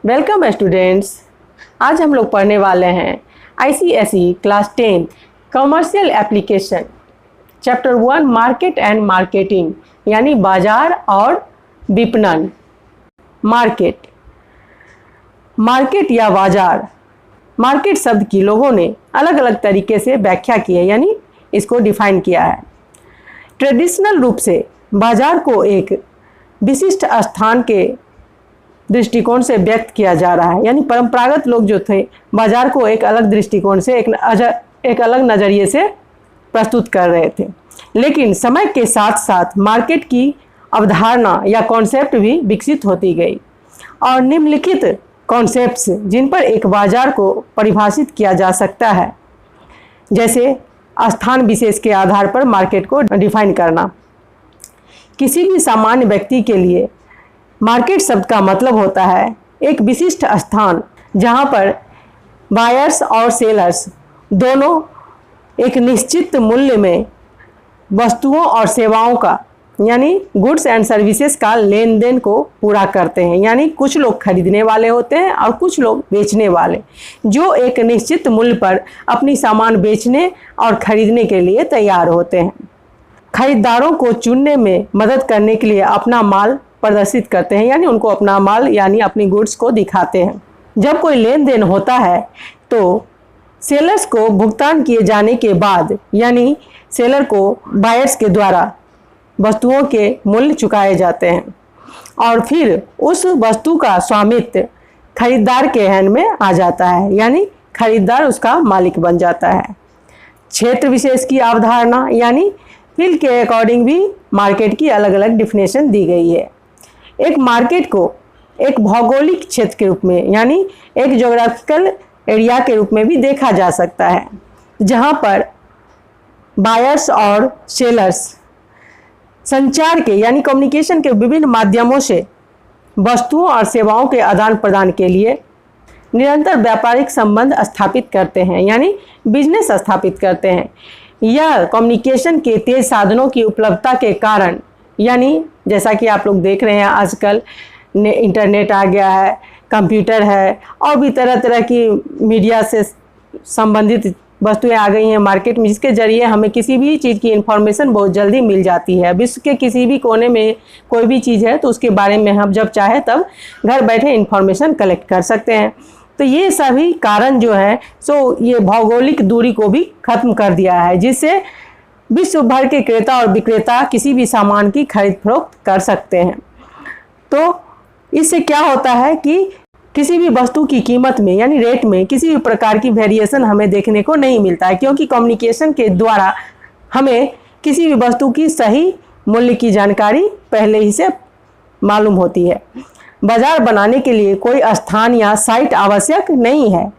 Welcome students, आज हम लोग पढ़ने वाले हैं ICSE class 10 commercial application chapter 1 market and marketing यानी बाजार और विपणन। मार्केट या बाजार, मार्केट शब्द की लोगों ने अलग अलग तरीके से व्याख्या की है यानी इसको डिफाइन किया है। ट्रेडिशनल रूप से बाजार को एक विशिष्ट स्थान के दृष्टिकोण से व्यक्त किया जा रहा है, यानी परंपरागत लोग जो थे बाजार को एक अलग दृष्टिकोण से एक अलग नज़रिए से प्रस्तुत कर रहे थे। लेकिन समय के साथ साथ मार्केट की अवधारणा या कॉन्सेप्ट भी विकसित होती गई और निम्नलिखित कॉन्सेप्ट्स जिन पर एक बाजार को परिभाषित किया जा सकता है, जैसे स्थान विशेष के आधार पर मार्केट को डिफाइन करना। किसी भी सामान्य व्यक्ति के लिए मार्केट शब्द का मतलब होता है एक विशिष्ट स्थान जहां पर बायर्स और सेलर्स दोनों एक निश्चित मूल्य में वस्तुओं और सेवाओं का यानी गुड्स एंड सर्विसेज का लेन देन को पूरा करते हैं। यानी कुछ लोग खरीदने वाले होते हैं और कुछ लोग बेचने वाले, जो एक निश्चित मूल्य पर अपनी सामान बेचने और खरीदने के लिए तैयार होते हैं। खरीदारों को चुनने में मदद करने के लिए अपना माल प्रदर्शित करते हैं, यानी उनको अपना माल यानी अपनी गुड्स को दिखाते हैं। जब कोई लेन देन होता है तो सेलर्स को भुगतान किए जाने के बाद यानी सेलर को बायर्स के द्वारा वस्तुओं के मूल्य चुकाए जाते हैं और फिर उस वस्तु का स्वामित्व खरीदार के हैंड में आ जाता है, यानी खरीदार उसका मालिक बन जाता है। क्षेत्र विशेष की अवधारणा यानी फील्ड के अकॉर्डिंग भी मार्केट की अलग अलग डिफिनेशन दी गई है। एक मार्केट को एक भौगोलिक क्षेत्र के रूप में यानी एक ज्योग्राफिकल एरिया के रूप में भी देखा जा सकता है, जहां पर बायर्स और सेलर्स संचार के यानी कम्युनिकेशन के विभिन्न माध्यमों से वस्तुओं और सेवाओं के आदान प्रदान के लिए निरंतर व्यापारिक संबंध स्थापित करते हैं, यानी बिजनेस स्थापित करते हैं। यह कम्युनिकेशन के तेज साधनों की उपलब्धता के कारण, यानी जैसा कि आप लोग देख रहे हैं आजकल इंटरनेट आ गया है, कंप्यूटर है और भी तरह तरह की मीडिया से संबंधित वस्तुएं आ गई हैं मार्केट में, जिसके जरिए हमें किसी भी चीज़ की इन्फॉर्मेशन बहुत जल्दी मिल जाती है। विश्व के किसी भी कोने में कोई भी चीज़ है तो उसके बारे में हम जब चाहे तब घर बैठे इन्फॉर्मेशन कलेक्ट कर सकते हैं। तो ये सभी कारण जो है सो ये भौगोलिक दूरी को भी खत्म कर दिया है, जिससे विश्व भर के क्रेता और विक्रेता किसी भी सामान की खरीद फरोख्त कर सकते हैं। तो इससे क्या होता है कि किसी भी वस्तु की कीमत में यानी रेट में किसी भी प्रकार की वेरिएशन हमें देखने को नहीं मिलता है, क्योंकि कम्युनिकेशन के द्वारा हमें किसी भी वस्तु की सही मूल्य की जानकारी पहले ही से मालूम होती है। बाजार बनाने के लिए कोई स्थान या साइट आवश्यक नहीं है,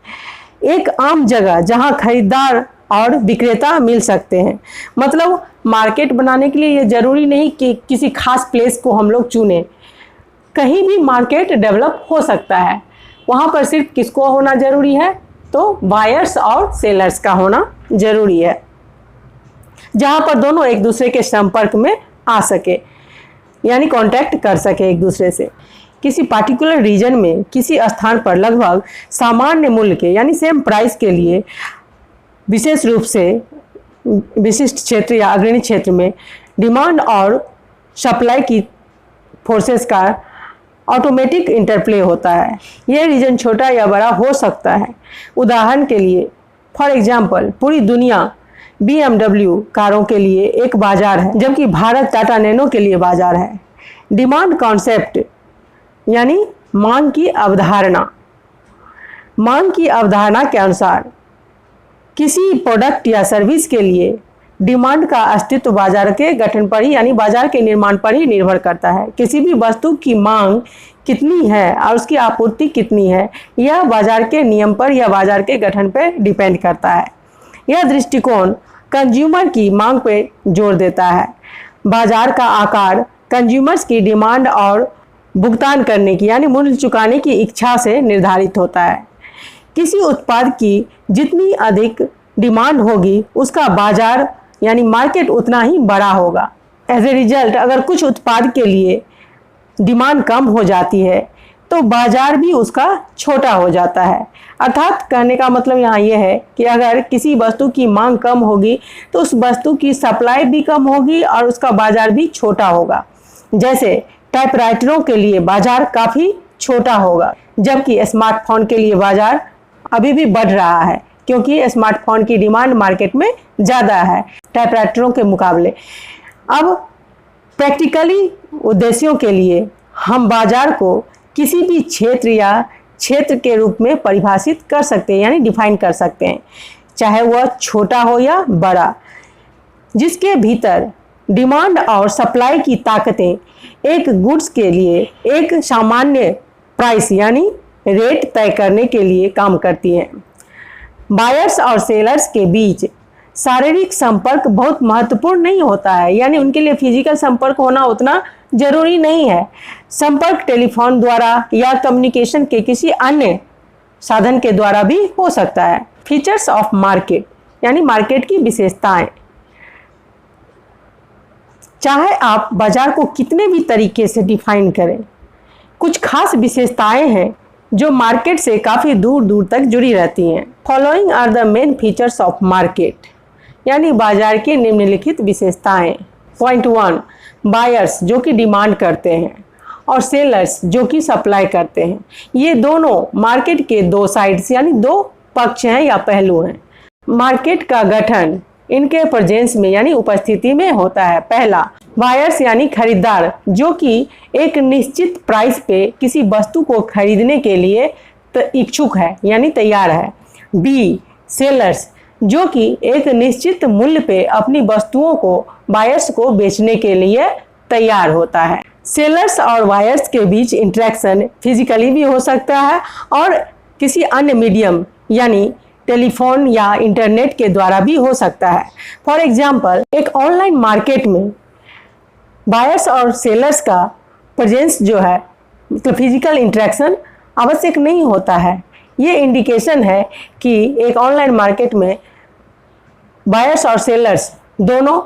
एक आम जगह जहां खरीदार और विक्रेता मिल सकते हैं। मतलब मार्केट बनाने के लिए ये ज़रूरी नहीं कि किसी खास प्लेस को हम लोग चुनें, कहीं भी मार्केट डेवलप हो सकता है। वहाँ पर सिर्फ किसको होना ज़रूरी है, तो बायर्स और सेलर्स का होना ज़रूरी है, जहाँ पर दोनों एक दूसरे के संपर्क में आ सके यानी कांटेक्ट कर सके एक दूसरे से। किसी पार्टिकुलर रीजन में किसी स्थान पर लगभग सामान्य मूल्य के यानी सेम प्राइस के लिए विशेष रूप से विशिष्ट क्षेत्र या अग्रणी क्षेत्र में डिमांड और सप्लाई की फोर्सेस का ऑटोमेटिक इंटरप्ले होता है। यह रीजन छोटा या बड़ा हो सकता है। उदाहरण के लिए फॉर एग्जांपल पूरी दुनिया BMW कारों के लिए एक बाजार है, जबकि भारत टाटा नैनो के लिए बाजार है। डिमांड कॉन्सेप्ट यानी मांग की अवधारणा के अनुसार किसी प्रोडक्ट या सर्विस के लिए डिमांड का अस्तित्व बाजार के गठन पर ही यानी बाजार के निर्माण पर ही निर्भर करता है। किसी भी वस्तु की मांग कितनी है और उसकी आपूर्ति कितनी है, यह बाजार के नियम पर या बाजार के गठन पर डिपेंड करता है। यह दृष्टिकोण कंज्यूमर की मांग पर जोर देता है। बाजार का आकार कंज्यूमर्स की डिमांड और भुगतान करने की यानी मूल्य चुकाने की इच्छा से निर्धारित होता है। किसी उत्पाद की जितनी अधिक डिमांड होगी उसका बाजार यानी मार्केट उतना ही बड़ा होगा। एज ए रिजल्ट अगर कुछ उत्पाद के लिए डिमांड कम हो जाती है तो बाजार भी उसका छोटा हो जाता है। अर्थात कहने का मतलब यहाँ ये है कि अगर किसी वस्तु की मांग कम होगी तो उस वस्तु की सप्लाई भी कम होगी और उसका बाजार भी छोटा होगा। जैसे टाइपराइटरों के लिए बाजार काफ़ी छोटा होगा, जबकि स्मार्टफोन के लिए बाजार अभी भी बढ़ रहा है, क्योंकि स्मार्टफोन की डिमांड मार्केट में ज़्यादा है टाइपराइटरों के मुकाबले। अब प्रैक्टिकली उद्देश्यों के लिए हम बाजार को किसी भी क्षेत्र या क्षेत्र के रूप में परिभाषित कर सकते हैं, यानी डिफाइन कर सकते हैं, चाहे वह छोटा हो या बड़ा, जिसके भीतर डिमांड और सप्लाई की ताकतें एक गुड्स के लिए एक सामान्य प्राइस यानी रेट तय करने के लिए काम करती हैं। बायर्स और सेलर्स के बीच शारीरिक संपर्क बहुत महत्वपूर्ण नहीं होता है, यानी उनके लिए फिजिकल संपर्क होना उतना जरूरी नहीं है। संपर्क टेलीफोन द्वारा या कम्युनिकेशन के किसी अन्य साधन के द्वारा भी हो सकता है। फीचर्स ऑफ मार्केट यानी मार्केट की विशेषताएं। चाहे आप बाजार को कितने भी तरीके से डिफाइन करें, कुछ खास विशेषताएं हैं जो मार्केट से काफ़ी दूर दूर तक जुड़ी रहती हैं। Following are the main features of market यानी बाजार की निम्नलिखित विशेषताएं। पॉइंट 1, बायर्स जो कि डिमांड करते हैं और सेलर्स जो कि सप्लाई करते हैं। ये दोनों मार्केट के दो साइड्स यानी दो पक्ष हैं या पहलू हैं। मार्केट का गठन इनके प्रेजेंस में यानी उपस्थिति में होता है। पहला, बायर्स यानी खरीदार जो कि एक निश्चित प्राइस पे किसी वस्तु को खरीदने के लिए इच्छुक है यानी तैयार है। बी, सेलर्स जो कि एक निश्चित मूल्य पे अपनी वस्तुओं को बायर्स को बेचने के लिए तैयार होता है। सेलर्स और बायर्स के बीच इंटरेक्शन फिजिकली भी हो सकता है और किसी अन्य मीडियम यानी टेलीफोन या इंटरनेट के द्वारा भी हो सकता है। फॉर एग्जाम्पल, एक ऑनलाइन मार्केट में बायर्स और सेलर्स का प्रेजेंस जो है मतलब फिजिकल इंटरेक्शन आवश्यक नहीं होता है। ये इंडिकेशन है कि एक ऑनलाइन मार्केट में बायर्स और सेलर्स दोनों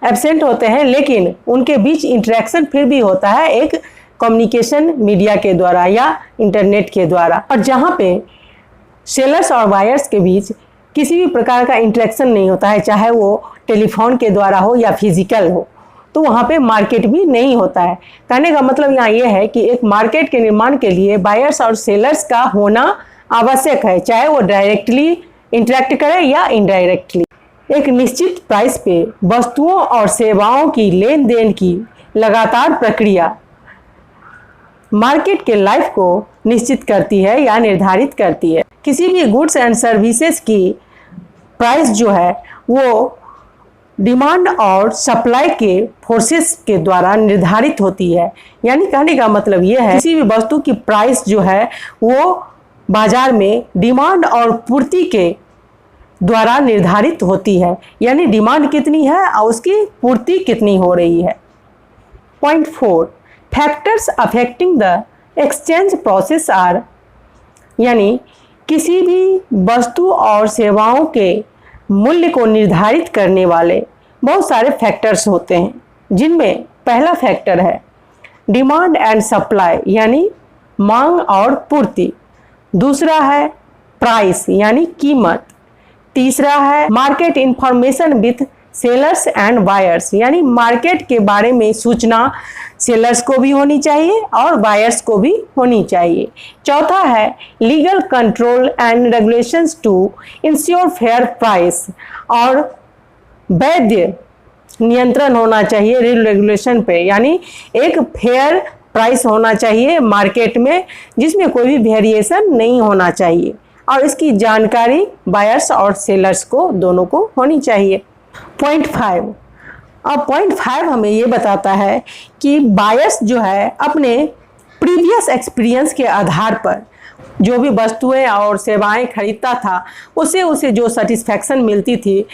एब्सेंट होते हैं, लेकिन उनके बीच इंटरेक्शन फिर भी होता है एक कम्युनिकेशन मीडिया के द्वारा या इंटरनेट के द्वारा। और जहाँ पे सेलर्स और बायर्स के बीच किसी भी प्रकार का इंटरेक्शन नहीं होता है, चाहे वो टेलीफोन के द्वारा हो या फिजिकल हो, तो वहाँ पे मार्केट भी नहीं होता है। कहने का मतलब यहाँ ये है कि एक मार्केट के निर्माण के लिए बायर्स और सेलर्स का होना आवश्यक है, चाहे वो डायरेक्टली इंटरेक्ट करे या इनडायरेक्टली। एक निश्चित प्राइस पे वस्तुओं और सेवाओं की लेन देन की लगातार प्रक्रिया मार्केट के लाइफ को निश्चित करती है या निर्धारित करती है। किसी भी गुड्स एंड सर्विसेज की प्राइस जो है वो डिमांड और सप्लाई के फोर्सेस के द्वारा निर्धारित होती है। यानी कहने का मतलब ये है किसी भी वस्तु की प्राइस जो है वो बाजार में डिमांड और पूर्ति के द्वारा निर्धारित होती है, यानी डिमांड कितनी है और उसकी पूर्ति कितनी हो रही है। Point 4, factors affecting the exchange process are यानी किसी भी वस्तु और सेवाओं के मूल्य को निर्धारित करने वाले बहुत सारे फैक्टर्स होते हैं, जिनमें पहला फैक्टर है डिमांड एंड सप्लाई यानी मांग और पूर्ति। दूसरा है प्राइस यानी कीमत। तीसरा है market information with sellers and buyers यानी मार्केट के बारे में सूचना सेलर्स को भी होनी चाहिए और बायर्स को भी होनी चाहिए। चौथा है legal control and regulations to ensure fair price और वैध नियंत्रण होना चाहिए रूल रेगुलेशन पे, यानी एक फेयर प्राइस होना चाहिए मार्केट में जिसमें कोई भी वेरिएशन नहीं होना चाहिए और इसकी जानकारी बायर्स और सेलर्स को दोनों को होनी चाहिए। पॉइंट 5, अब पॉइंट 5 हमें ये बताता है कि बायर्स जो है अपने प्रीवियस एक्सपीरियंस के आधार पर जो भी वस्तुएं और सेवाएं खरीदता था उसे जो सेटिस्फैक्शन मिलती थी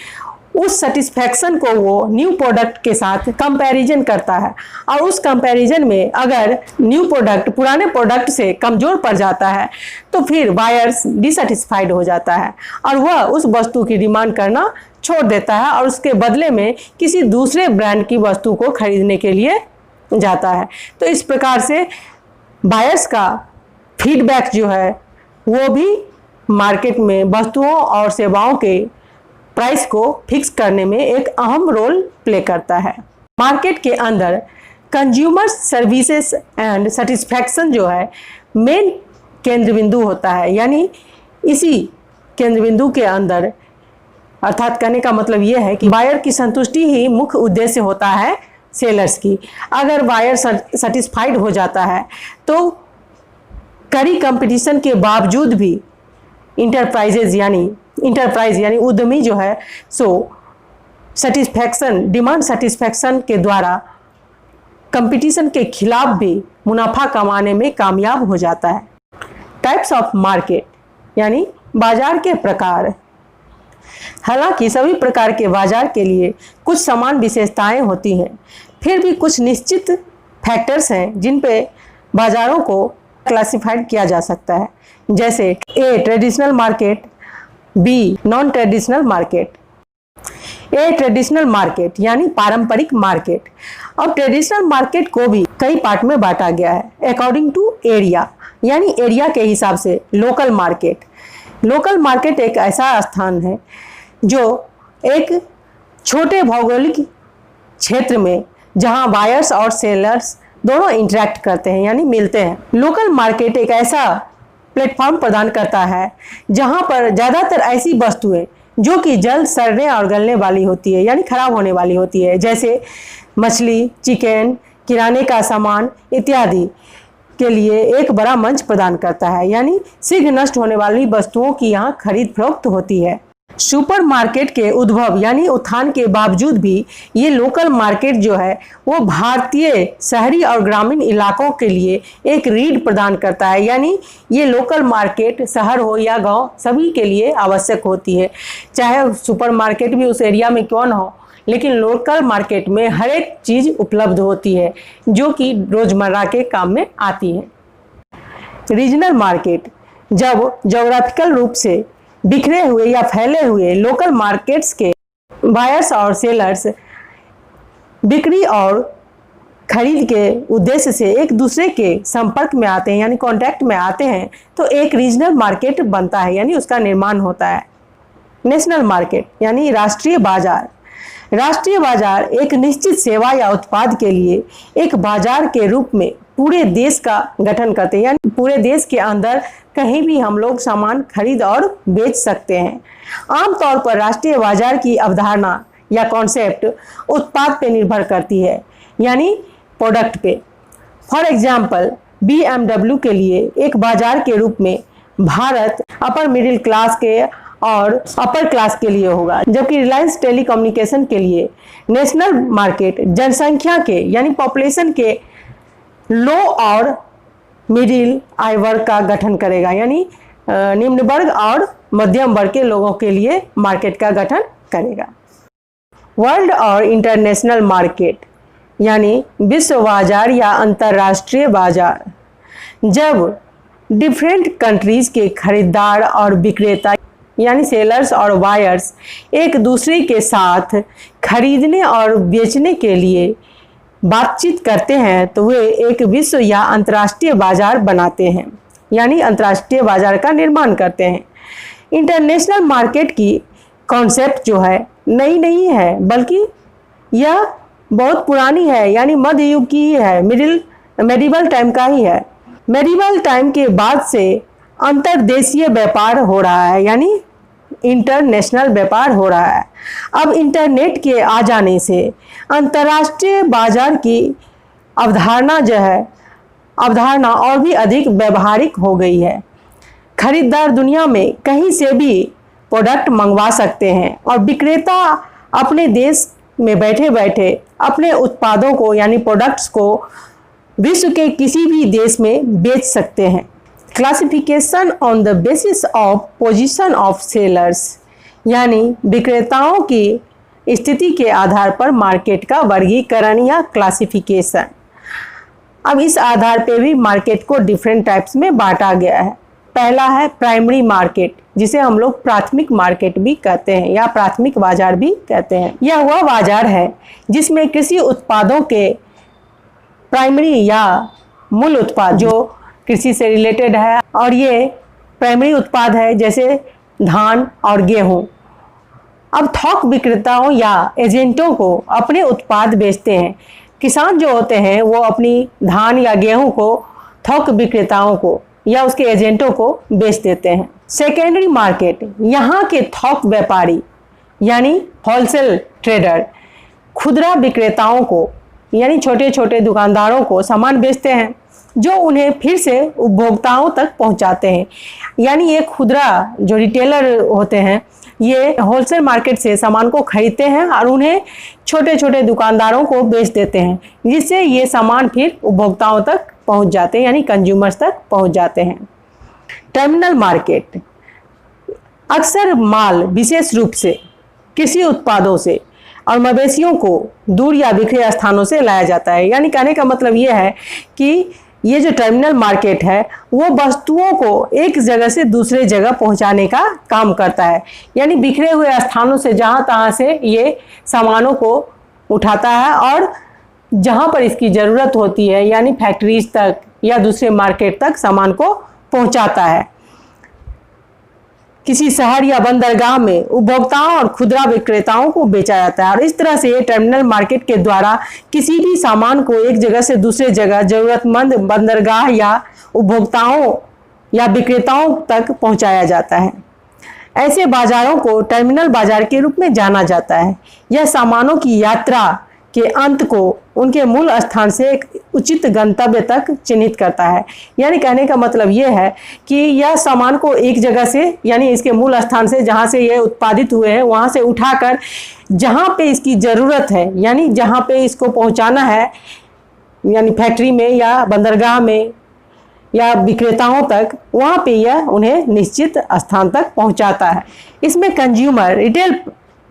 उस सेटिस्फैक्शन को वो न्यू प्रोडक्ट के साथ कंपैरिजन करता है, और उस कंपैरिजन में अगर न्यू प्रोडक्ट पुराने प्रोडक्ट से कमज़ोर पड़ जाता है तो फिर बायर्स डिससेटिस्फाइड हो जाता है और वह उस वस्तु की डिमांड करना छोड़ देता है और उसके बदले में किसी दूसरे ब्रांड की वस्तु को खरीदने के लिए जाता है। तो इस प्रकार से बायर्स का फीडबैक जो है वो भी मार्केट में वस्तुओं और सेवाओं के प्राइस को फिक्स करने में एक अहम रोल प्ले करता है। मार्केट के अंदर कंज्यूमर सर्विसेज एंड सेटिस्फैक्शन जो है मेन केंद्र बिंदु होता है, यानी इसी केंद्र बिंदु के अंदर, अर्थात कहने का मतलब ये है कि बायर की संतुष्टि ही मुख्य उद्देश्य होता है सेलर्स की। अगर बायर सेटिस्फाइड हो जाता है तो कड़ी कंपटीशन के बावजूद भी इंटरप्राइज यानी उद्यमी जो है सो डिमांड सेटिस्फैक्शन के द्वारा कंपटीशन के खिलाफ भी मुनाफा कमाने में कामयाब हो जाता है। टाइप्स ऑफ मार्केट यानी बाजार के प्रकार। हालांकि सभी प्रकार के बाजार के लिए कुछ समान विशेषताएं होती हैं, फिर भी कुछ निश्चित फैक्टर्स हैं जिन पे बाजारों को क्लासिफाइड किया जा सकता है, जैसे A traditional market, B non traditional market. A traditional market यानी पारंपरिक मार्केट। अब ट्रेडिशनल मार्केट को भी कई पार्ट में बांटा गया है अकॉर्डिंग टू एरिया, यानी एरिया के हिसाब से लोकल मार्केट। लोकल मार्केट एक ऐसा स्थान है जो एक छोटे भौगोलिक क्षेत्र में जहां बायर्स और सेलर्स दोनों इंटरेक्ट करते हैं यानी मिलते हैं। लोकल मार्केट एक ऐसा प्लेटफॉर्म प्रदान करता है जहां पर ज़्यादातर ऐसी वस्तुएं जो कि जल्द सड़ने और गलने वाली होती है यानी खराब होने वाली होती है, जैसे मछली, चिकन, किराने का सामान इत्यादि के लिए एक बड़ा मंच प्रदान करता है, यानी शीघ्र नष्ट होने वाली वस्तुओं की यहाँ खरीद फरोख्त होती है। सुपरमार्केट के उद्भव यानी उत्थान के बावजूद भी ये लोकल मार्केट जो है वो भारतीय शहरी और ग्रामीण इलाकों के लिए एक रीढ़ प्रदान करता है, यानी ये लोकल मार्केट शहर हो या गांव सभी के लिए आवश्यक होती है। चाहे सुपरमार्केट भी उस एरिया में क्यों ना हो, लेकिन लोकल मार्केट में हर एक चीज़ उपलब्ध होती है जो कि रोज़मर्रा के काम में आती है। रीजनल मार्केट, जब ज्योग्राफिकल रूप से बिखरे हुए या फैले हुए लोकल मार्केट्स के बायर्स और सेलर्स बिक्री और खरीद के उद्देश्य से एक दूसरे के संपर्क में आते हैं यानी कांटेक्ट में आते हैं, तो एक रीजनल मार्केट बनता है यानी उसका निर्माण होता है। नेशनल मार्केट यानी राष्ट्रीय बाजार। राष्ट्रीय बाजार एक निश्चित सेवा या उत्पाद के लिए एक बाजार के रूप में पूरे देश का गठन करते हैं, यानी पूरे देश के अंदर कहीं भी हम लोग सामान खरीद और बेच सकते हैं। आमतौर पर राष्ट्रीय बाजार की अवधारणा या कॉन्सेप्ट उत्पाद पे निर्भर करती है यानी प्रोडक्ट पे। फॉर एग्जाम्पल BMW के लिए एक बाजार के रूप में भारत अपर मिडिल क्लास के और अपर क्लास के लिए होगा, जबकि रिलायंस टेलीकम्युनिकेशन के लिए नेशनल मार्केट जनसंख्या के यानी पॉपुलेशन के लो और मिडिल आय वर्ग का गठन करेगा, यानी निम्न वर्ग और मध्यम वर्ग के लोगों के लिए मार्केट का गठन करेगा। वर्ल्ड और इंटरनेशनल मार्केट यानी विश्व बाजार या अंतर्राष्ट्रीय बाजार। जब डिफरेंट कंट्रीज के खरीदार और विक्रेता यानी सेलर्स और बायर्स एक दूसरे के साथ खरीदने और बेचने के लिए बातचीत करते हैं तो वे एक विश्व या अंतर्राष्ट्रीय बाजार बनाते हैं यानी अंतर्राष्ट्रीय बाजार का निर्माण करते हैं। इंटरनेशनल मार्केट की कॉन्सेप्ट जो है नई नहीं है, बल्कि यह बहुत पुरानी है यानी मध्य युग की ही है, मेडिवल टाइम का ही है। मेडिवल टाइम के बाद से अंतर्देशीय व्यापार हो रहा है यानी इंटरनेशनल व्यापार हो रहा है। अब इंटरनेट के आ जाने से अंतर्राष्ट्रीय बाजार की अवधारणा और भी अधिक व्यवहारिक हो गई है। खरीदार दुनिया में कहीं से भी प्रोडक्ट मंगवा सकते हैं और विक्रेता अपने देश में बैठे बैठे अपने उत्पादों को यानी प्रोडक्ट्स को विश्व के किसी भी देश में बेच सकते हैं। Classification on the basis of position of sellers यानी विक्रेताओं की स्थिति के आधार पर मार्केट का वर्गीकरण या क्लासिफिकेशन। अब इस आधार पे भी मार्केट को डिफरेंट टाइप्स में बांटा गया है। पहला है प्राइमरी मार्केट, जिसे हम लोग प्राथमिक मार्केट भी कहते हैं या प्राथमिक बाजार भी कहते हैं। यह वह बाजार है जिसमें कृषि उत्पादों के प्राइमरी या मूल उत्पाद जो कृषि से रिलेटेड है, और ये प्राइमरी उत्पाद है जैसे धान और गेहूं। अब थोक विक्रेताओं या एजेंटों को अपने उत्पाद बेचते हैं। किसान जो होते हैं वो अपनी धान या गेहूं को थोक विक्रेताओं को या उसके एजेंटों को बेच देते हैं। सेकेंडरी मार्केट, यहाँ के थोक व्यापारी यानी होलसेल ट्रेडर खुदरा विक्रेताओं को यानी छोटे छोटे दुकानदारों को सामान बेचते हैं जो उन्हें फिर से उपभोक्ताओं तक पहुंचाते हैं। यानी ये खुदरा जो रिटेलर होते हैं ये होलसेल मार्केट से सामान को खरीदते हैं और उन्हें छोटे छोटे दुकानदारों को बेच देते हैं, जिससे ये सामान फिर उपभोक्ताओं तक पहुंच जाते हैं यानी कंज्यूमर्स तक पहुंच जाते हैं। टर्मिनल मार्केट, अक्सर माल विशेष रूप से कृषि उत्पादों से और मवेशियों को दूर या बिखरे स्थानों से लाया जाता है। यानी कहने का मतलब ये है कि ये जो टर्मिनल मार्केट है वो वस्तुओं को एक जगह से दूसरे जगह पहुंचाने का काम करता है। यानी बिखरे हुए स्थानों से जहां तहां से ये सामानों को उठाता है और जहां पर इसकी ज़रूरत होती है यानी फैक्ट्रीज तक या दूसरे मार्केट तक सामान को पहुंचाता है। किसी शहर या बंदरगाह में उपभोक्ताओं और खुदरा विक्रेताओं को बेचा जाता है और इस तरह से ये टर्मिनल मार्केट के द्वारा किसी भी सामान को एक जगह से दूसरे जगह जरूरतमंद बंदरगाह या उपभोक्ताओं या विक्रेताओं तक पहुंचाया जाता है। ऐसे बाजारों को टर्मिनल बाजार के रूप में जाना जाता है। यह सामानों की यात्रा के अंत को उनके मूल स्थान से एक उचित गंतव्य तक चिन्हित करता है। यानी कहने का मतलब यह है कि यह सामान को एक जगह से यानी इसके मूल स्थान से जहाँ से ये उत्पादित हुए हैं वहाँ से उठाकर जहाँ पे इसकी ज़रूरत है यानी जहाँ पे इसको पहुँचाना है यानी फैक्ट्री में या बंदरगाह में या विक्रेताओं तक, वहाँ पे यह उन्हें निश्चित स्थान तक पहुँचाता है। इसमें कंज्यूमर रिटेल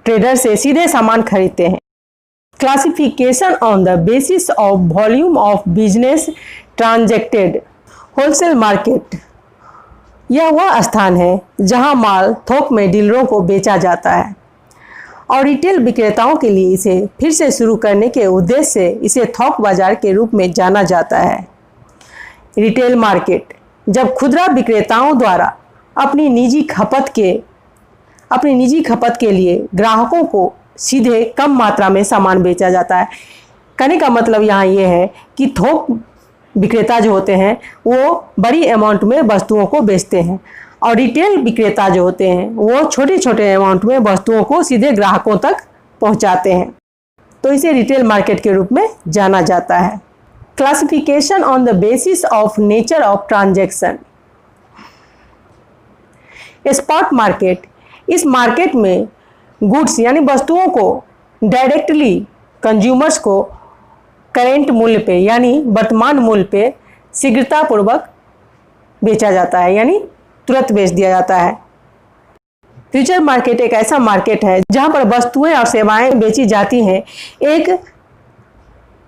ट्रेडर से सीधे सामान खरीदते हैं। Classification on the basis of volume of business transacted. Wholesale market, यह वह स्थान है जहां माल थोक में डीलरों को बेचा जाता है और रिटेल विक्रेताओं के लिए इसे फिर से शुरू करने के उद्देश्य से इसे थोक बाजार के रूप में जाना जाता है। रिटेल मार्केट, जब खुदरा विक्रेताओं द्वारा अपनी निजी खपत के लिए ग्राहकों को सीधे कम मात्रा में सामान बेचा जाता है। कहने का मतलब यहाँ ये है कि थोक विक्रेता जो होते हैं वो बड़ी अमाउंट में वस्तुओं को बेचते हैं और रिटेल विक्रेता जो होते हैं वो छोटे छोटे अमाउंट में वस्तुओं को सीधे ग्राहकों तक पहुँचाते हैं। तो इसे रिटेल मार्केट के रूप में जाना जाता है। Classification on the basis of nature of transaction. Spot market, इस मार्केट में गुड्स यानी वस्तुओं को डायरेक्टली कंज्यूमर्स को करेंट मूल्य पे यानी वर्तमान मूल्य पे शीघ्रतापूर्वक बेचा जाता है यानी तुरंत बेच दिया जाता है। फ्यूचर मार्केट एक ऐसा मार्केट है जहां पर वस्तुएं और सेवाएं बेची जाती हैं एक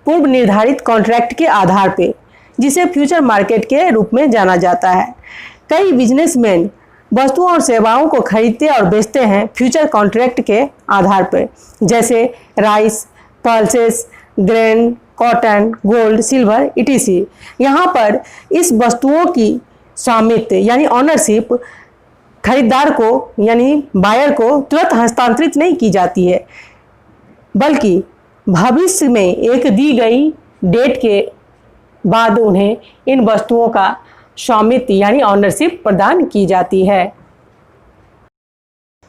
पूर्व निर्धारित कॉन्ट्रैक्ट के आधार पे, जिसे फ्यूचर मार्केट के रूप में जाना जाता है। कई बिजनेसमैन वस्तुओं और सेवाओं को खरीदते और बेचते हैं फ्यूचर कॉन्ट्रैक्ट के आधार पर, जैसे rice, pulses, grain, cotton, gold, silver etc। यहाँ पर इस वस्तुओं की स्वामित्व यानी ऑनरशिप खरीदार को यानी बायर को तुरंत हस्तांतरित नहीं की जाती है, बल्कि भविष्य में एक दी गई डेट के बाद उन्हें इन वस्तुओं का स्वामित्व यानी ऑनरशिप प्रदान की जाती है।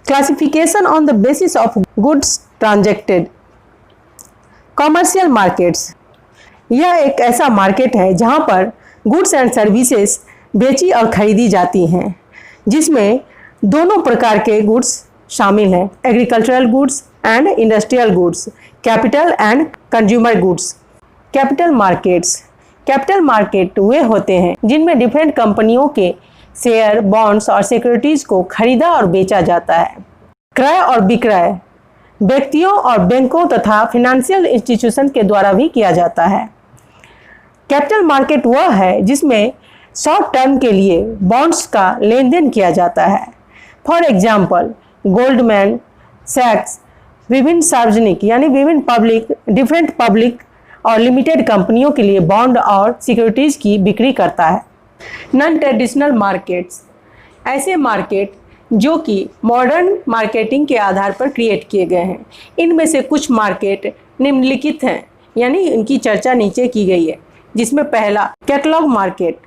Classification on the basis of goods transacted. Commercial markets, यह एक ऐसा मार्केट है जहां पर गुड्स एंड सर्विसेज बेची और खरीदी जाती हैं, जिसमें दोनों प्रकार के गुड्स शामिल हैं, agricultural goods and industrial goods, capital and consumer goods. Capital market वे होते हैं जिनमें डिफरेंट कंपनियों के शेयर, बॉन्ड्स और सिक्योरिटीज़ को खरीदा और बेचा जाता है। क्रय और विक्रय व्यक्तियों और बैंकों तथा फाइनेंशियल इंस्टीट्यूशन के द्वारा भी किया जाता है। कैपिटल मार्केट वह है जिसमें शॉर्ट टर्म के लिए बॉन्ड्स का लेन देन किया जाता है। फॉर एग्जाम्पल गोल्डमैन सैक्स विभिन्न सार्वजनिक यानी विभिन्न डिफरेंट पब्लिक और लिमिटेड कंपनियों के लिए बॉन्ड और सिक्योरिटीज़ की बिक्री करता है। नॉन ट्रेडिशनल मार्केट्स ऐसे मार्केट जो कि मॉडर्न मार्केटिंग के आधार पर क्रिएट किए गए हैं। इनमें से कुछ मार्केट निम्नलिखित हैं, यानी इनकी चर्चा नीचे की गई है, जिसमें पहला कैटलॉग मार्केट।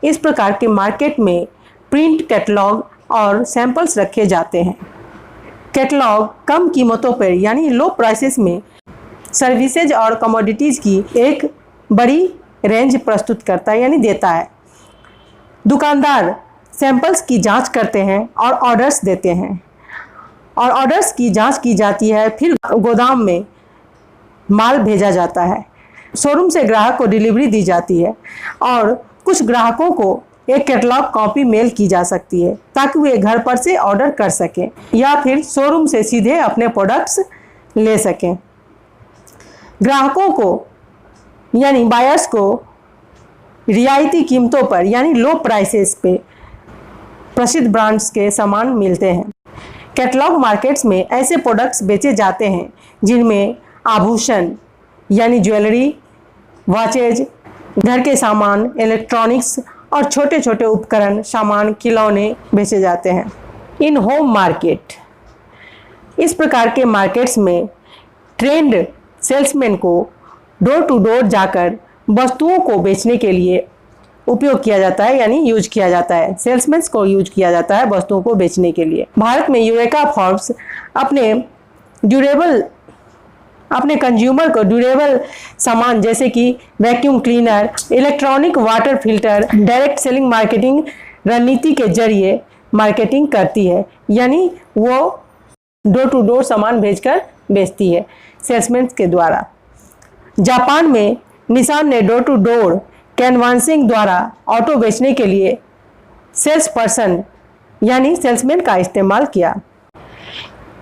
इस प्रकार के मार्केट में प्रिंट कैटलॉग और सैंपल्स रखे जाते हैं। कैटलॉग कम कीमतों पर यानी लो प्राइसेस में सर्विसेज और कमोडिटीज़ की एक बड़ी रेंज प्रस्तुत करता है यानी देता है। दुकानदार सैंपल्स की जांच करते हैं और ऑर्डर्स देते हैं, और ऑर्डर्स की जांच की जाती है, फिर गोदाम में माल भेजा जाता है। शोरूम से ग्राहक को डिलीवरी दी जाती है और कुछ ग्राहकों को एक कैटलॉग कॉपी मेल की जा सकती है ताकि वे घर पर से ऑर्डर कर सकें या फिर शोरूम से सीधे अपने प्रोडक्ट्स ले सकें। ग्राहकों को यानी बायर्स को रियायती कीमतों पर यानी लो प्राइसेस पे प्रसिद्ध ब्रांड्स के सामान मिलते हैं। कैटलॉग मार्केट्स में ऐसे प्रोडक्ट्स बेचे जाते हैं जिनमें आभूषण यानी ज्वेलरी, वॉचेज, घर के सामान, इलेक्ट्रॉनिक्स और छोटे छोटे उपकरण, सामान, खिलौने बेचे जाते हैं। इन होम मार्केट इस प्रकार के मार्केट्स में ट्रेंड सेल्समैन को डोर टू डोर जाकर वस्तुओं को बेचने के लिए उपयोग किया जाता है यानी यूज किया जाता है। सेल्समैन को यूज किया जाता है वस्तुओं को बेचने के लिए। भारत में यूरेका फॉर्ब्स अपने कंज्यूमर को ड्यूरेबल सामान जैसे कि vacuum cleaner, electronic water filter, direct selling marketing रणनीति के जरिए मार्केटिंग करती है, यानी वो डोर टू डोर सामान भेजकर बेचती है सेल्समैन के द्वारा। जापान में निसान ने डोर टू डोर कैनवासिंग द्वारा ऑटो बेचने के लिए सेल्स पर्सन यानी सेल्समैन का इस्तेमाल किया।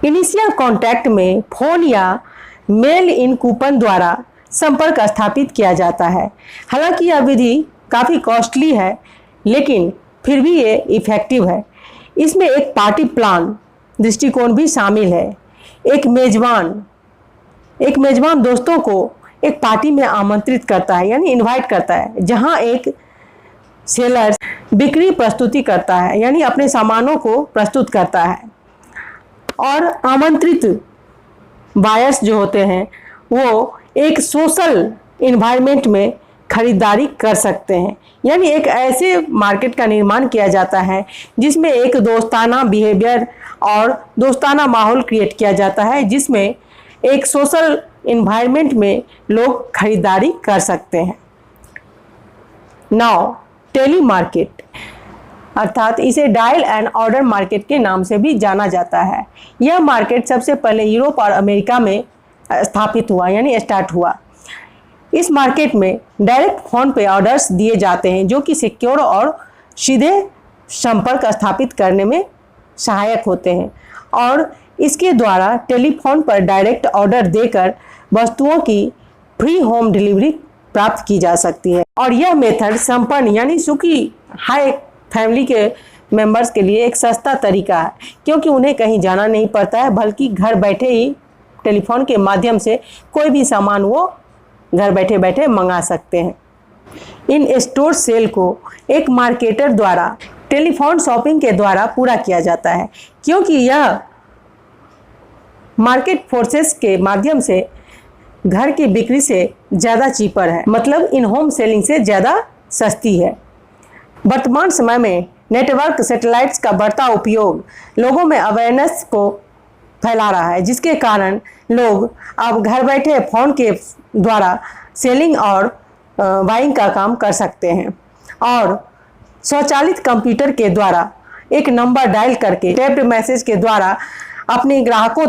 इनिशियल कॉन्टैक्ट में फोन या मेल इन कूपन द्वारा संपर्क स्थापित किया जाता है। हालांकि यह विधि काफ़ी कॉस्टली है, लेकिन फिर भी ये इफ़ेक्टिव है। इसमें एक पार्टी प्लान दृष्टिकोण भी शामिल है। एक मेजबान दोस्तों को एक पार्टी में आमंत्रित करता है यानी इनवाइट करता है, जहां एक सेलर बिक्री प्रस्तुति करता है यानी अपने सामानों को प्रस्तुत करता है, और आमंत्रित बायर्स जो होते हैं वो एक सोशल इन्वायरमेंट में खरीदारी कर सकते हैं। यानी एक ऐसे मार्केट का निर्माण किया जाता है जिसमें एक दोस्ताना बिहेवियर और दोस्ताना माहौल क्रिएट किया जाता है, जिसमें एक सोशल इन्वायरमेंट में लोग खरीदारी कर सकते हैं। नाउ टेली मार्केट अर्थात इसे डायल एंड ऑर्डर मार्केट के नाम से भी जाना जाता है। यह मार्केट सबसे पहले यूरोप और अमेरिका में स्थापित हुआ यानी स्टार्ट हुआ। इस मार्केट में डायरेक्ट फ़ोन पे ऑर्डर्स दिए जाते हैं जो कि सिक्योर और सीधे संपर्क स्थापित करने में सहायक होते हैं, और इसके द्वारा टेलीफोन पर डायरेक्ट ऑर्डर देकर वस्तुओं की फ्री होम डिलीवरी प्राप्त की जा सकती है। और यह मेथड संपन्न यानी सुखी हाई फैमिली के मेंबर्स के लिए एक सस्ता तरीका है, क्योंकि उन्हें कहीं जाना नहीं पड़ता है, बल्कि घर बैठे ही टेलीफोन के माध्यम से कोई भी सामान वो घर बैठे बैठे मंगा सकते हैं। इन स्टोर सेल को एक मार्केटर द्वारा टेलीफोन शॉपिंग के द्वारा पूरा किया जाता है, क्योंकि यह मार्केट फोर्सेस के माध्यम से घर की बिक्री से ज़्यादा चीपर है, मतलब इन होम सेलिंग से ज़्यादा सस्ती है। वर्तमान समय में नेटवर्क सैटेलाइट्स का बढ़ता उपयोग लोगों में अवेयरनेस को फैला रहा है, जिसके कारण लोग अब घर बैठे फ़ोन के द्वारा सेलिंग और बाइंग का काम कर सकते हैं, और स्वचालित कंप्यूटर के द्वारा एक नंबर डायल करके टेप्ड मैसेज के द्वारा अपने ग्राहकों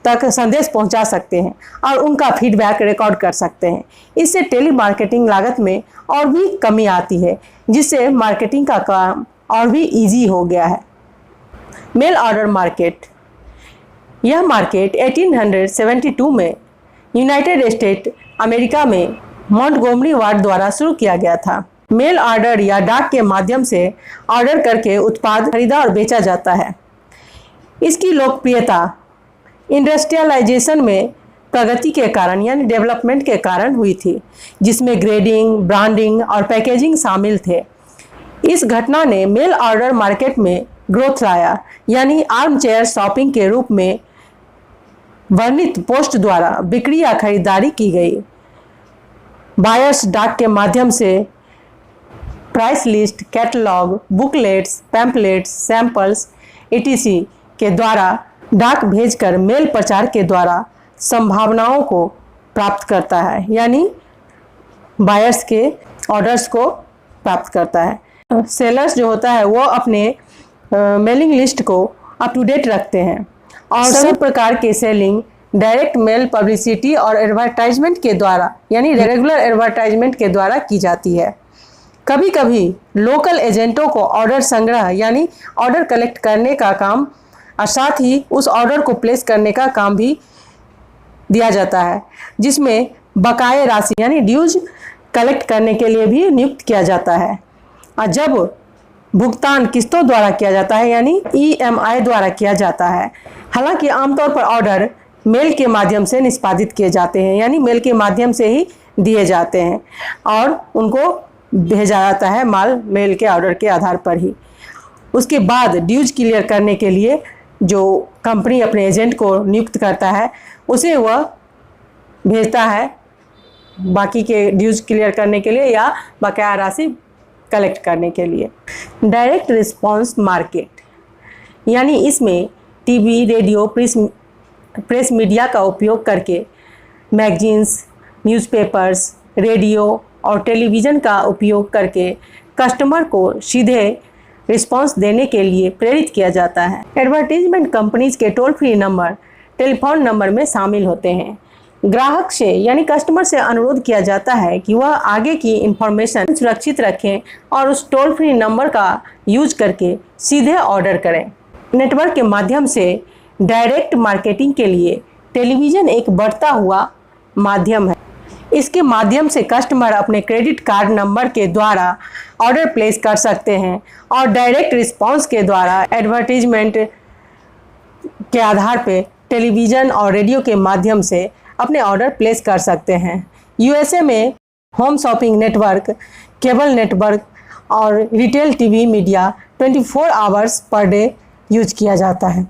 तक संदेश पहुंचा सकते हैं और उनका फीडबैक रिकॉर्ड कर सकते हैं। इससे टेली मार्केटिंग लागत में और भी कमी आती है, जिससे मार्केटिंग का काम और भी इजी हो गया है। मेल ऑर्डर मार्केट यह मार्केट 1872 में यूनाइटेड स्टेट अमेरिका में मॉन्टगोमरी वार्ड द्वारा शुरू किया गया था। मेल ऑर्डर या डाक के माध्यम से ऑर्डर करके उत्पाद खरीदा और बेचा जाता है। इसकी लोकप्रियता इंडस्ट्रियलाइजेशन में प्रगति के कारण यानी डेवलपमेंट के कारण हुई थी, जिसमें ग्रेडिंग, ब्रांडिंग और पैकेजिंग शामिल थे। इस घटना ने मेल ऑर्डर मार्केट में ग्रोथ लाया, यानी आर्म चेयर शॉपिंग के रूप में वर्णित पोस्ट द्वारा बिक्री या खरीदारी की गई। बायर्स डाक के माध्यम से price list, catalogue, booklets, pamphlets, samples etc. के द्वारा डाक भेजकर मेल प्रचार के द्वारा संभावनाओं को प्राप्त करता है, यानी बायर्स के ऑर्डर्स को प्राप्त करता है। सेलर्स जो होता है वो अपने मेलिंग लिस्ट को अप टू डेट रखते हैं और सभी प्रकार के सेलिंग डायरेक्ट मेल पब्लिसिटी और एडवर्टाइजमेंट के द्वारा यानी रेगुलर एडवर्टाइजमेंट के द्वारा की जाती है। कभी कभी लोकल एजेंटों को ऑर्डर संग्रह यानी ऑर्डर कलेक्ट करने का काम और साथ ही उस ऑर्डर को प्लेस करने का काम भी दिया जाता है, जिसमें बकाये राशि यानी ड्यूज कलेक्ट करने के लिए भी नियुक्त किया जाता है। और जब भुगतान किस्तों द्वारा किया जाता है यानी EMI द्वारा किया जाता है। हालांकि आमतौर पर ऑर्डर मेल के माध्यम से निष्पादित किए जाते हैं, यानी मेल के माध्यम से ही दिए जाते हैं और उनको भेजा जाता है माल मेल के ऑर्डर के आधार पर ही। उसके बाद ड्यूज क्लियर करने के लिए जो कंपनी अपने एजेंट को नियुक्त करता है उसे वह भेजता है बाकी के ड्यूज क्लियर करने के लिए या बकाया राशि कलेक्ट करने के लिए। डायरेक्ट रिस्पांस मार्केट यानी इसमें टीवी, रेडियो, प्रेस मीडिया का उपयोग करके मैगजीन्स, न्यूज़पेपर्स, रेडियो और टेलीविज़न का उपयोग करके कस्टमर को सीधे रिस्पांस देने के लिए प्रेरित किया जाता है। एडवर्टीजमेंट कंपनीज के toll free number telephone number में शामिल होते हैं। ग्राहक से यानी कस्टमर से अनुरोध किया जाता है कि वह आगे की इंफॉर्मेशन सुरक्षित रखें और उस टोल फ्री नंबर का यूज करके सीधे ऑर्डर करें। नेटवर्क के माध्यम से डायरेक्ट मार्केटिंग के लिए टेलीविज़न एक बढ़ता हुआ माध्यम है। इसके माध्यम से कस्टमर अपने क्रेडिट कार्ड नंबर के द्वारा ऑर्डर प्लेस कर सकते हैं और डायरेक्ट रिस्पांस के द्वारा एडवर्टीजमेंट के आधार पे टेलीविज़न और रेडियो के माध्यम से अपने ऑर्डर प्लेस कर सकते हैं। USA में home shopping network, cable network और retail TV media 24 hours per day use किया जाता है।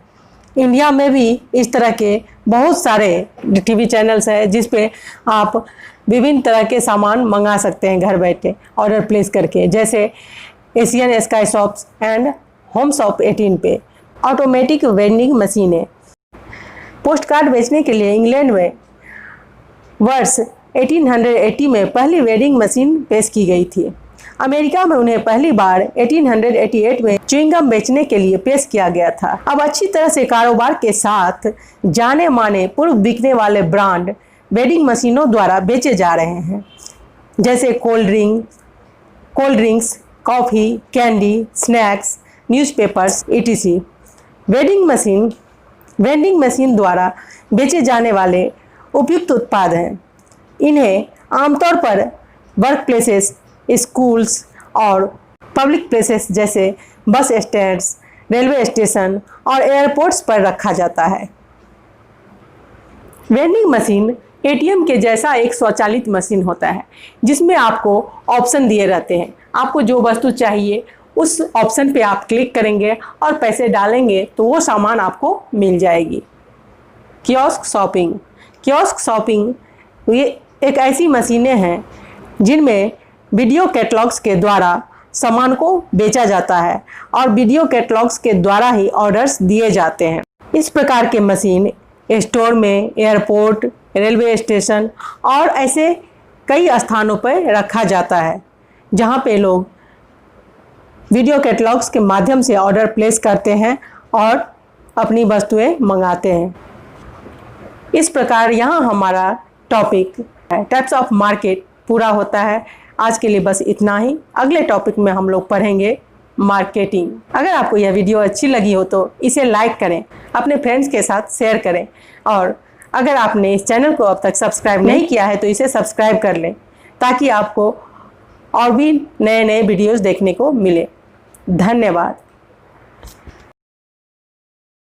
इंडिया में भी इस तरह के बहुत सारे टीवी चैनल्स हैं जिस पे आप विभिन्न तरह के सामान मंगा सकते हैं घर बैठे ऑर्डर प्लेस करके, जैसे Asian sky shops and home shop 18 पे। ऑटोमेटिक वेंडिंग मशीनें पोस्ट कार्ड बेचने के लिए इंग्लैंड में वर्ष 1880 में पहली वेंडिंग मशीन पेश की गई थी। अमेरिका में उन्हें पहली बार 1888 में च्युइंगम बेचने के लिए पेश किया गया था। अब अच्छी तरह से कारोबार के साथ जाने माने पूर्व बिकने वाले ब्रांड वेंडिंग मशीनों द्वारा बेचे जा रहे हैं, जैसे cold drinks, coffee, candy, snacks, newspapers etc. Vending machine द्वारा बेचे जाने वाले उपयुक्त उत्पाद हैं। इन्हें आमतौर पर वर्क प्लेसेस, स्कूल्स और पब्लिक प्लेसेस जैसे बस स्टैंड्स, रेलवे स्टेशन और एयरपोर्ट्स पर रखा जाता है। वेंडिंग मशीन ATM के जैसा एक स्वचालित मशीन होता है जिसमें आपको ऑप्शन दिए रहते हैं। आपको जो वस्तु चाहिए उस ऑप्शन पे आप क्लिक करेंगे और पैसे डालेंगे तो वो सामान आपको मिल जाएगी। कियोस्क शॉपिंग ये एक ऐसी मशीनें हैं जिनमें वीडियो कैटलॉग्स के द्वारा सामान को बेचा जाता है और वीडियो कैटलॉग्स के द्वारा ही ऑर्डर्स दिए जाते हैं। इस प्रकार के मशीन स्टोर में, एयरपोर्ट, रेलवे स्टेशन और ऐसे कई स्थानों पर रखा जाता है जहां पे लोग वीडियो कैटलॉग्स के माध्यम से ऑर्डर प्लेस करते हैं और अपनी वस्तुएं मंगाते हैं। इस प्रकार यहाँ हमारा टॉपिक टाइप्स ऑफ मार्केट पूरा होता है। आज के लिए बस इतना ही। अगले टॉपिक में हम लोग पढ़ेंगे मार्केटिंग। अगर आपको यह वीडियो अच्छी लगी हो तो इसे लाइक करें, अपने फ्रेंड्स के साथ शेयर करें, और अगर आपने इस चैनल को अब तक सब्सक्राइब नहीं किया है तो इसे सब्सक्राइब कर लें, ताकि आपको और भी नए नए वीडियोस देखने को मिले। धन्यवाद।